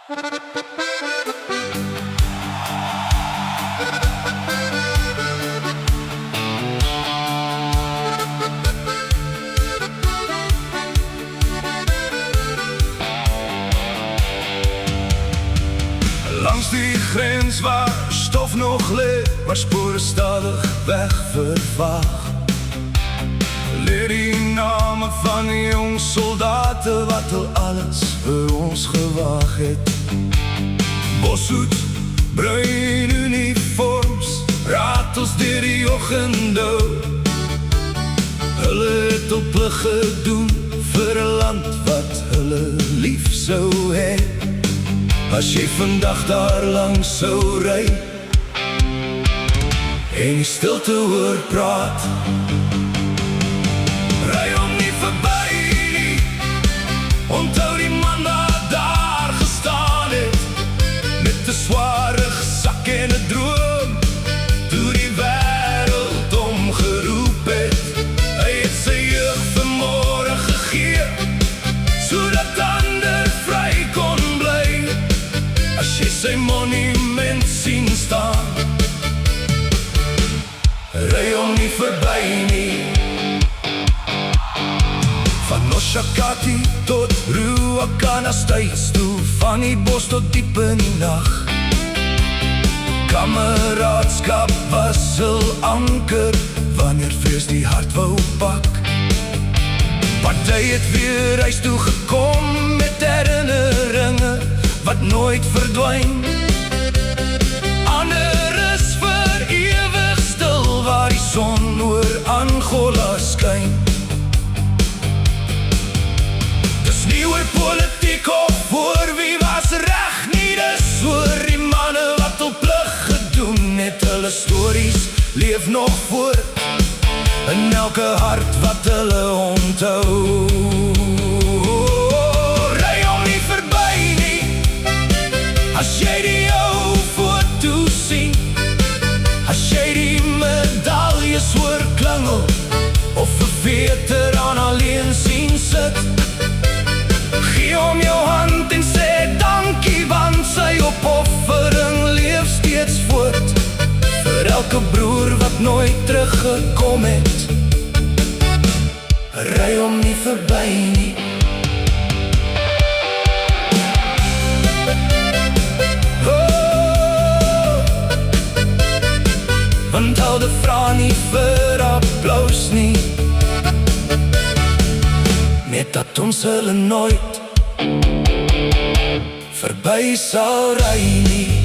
Langs die grens waar stof nog leeft, waar sporen stadig weg vervaag, leer die namen van die jong soldaten wat al alles vir ons gewaag het. Boshoed, bruin uniforms, ratels deur die oggende. Hulle het op plig gedoen vir 'n land wat hulle lief sou hê. As jy vandag daar langs sou ry en die stilte hoor praat, ry hom nie verby nie. Onthou die man wat daar gestaan het met 'n sware sak en 'n droom, toe die wêreld hom geroep het. Hy het sy jeug vir môre gegee sodat ander vry kon bly. As jy sy monument sien staan, ry hom nie verby nie. Van Oshakati tot Ruakana steeds toe, van die bos tot diep in die nag. Kameraadskap was hul anker wanneer vrees die hart wou pak. Party het weer huis toe gekom met herinneringe wat nooit verdwyn. Ander is vir ewig stil waar die son oor Angola skyn. Dis nie oor politiek of oor wie was reg nie, dis oor die manne wat op plig gedoen het. Hulle stories leef nog voort in elke hart wat hulle onthou. Ry hom nie verby nie as jy die ou foto sien, as jy die medaljes hoor klingel of 'n veteraan alleen sien sit. Gee hom jou hand en sê dankie, want sy opoffering leef steeds voort vir elke broer wat nooit teruggekom het. Ry hom nie verby nie. Want houde vra nie vir applaus nie, net dat ons hulle nooit verby sal ry nie.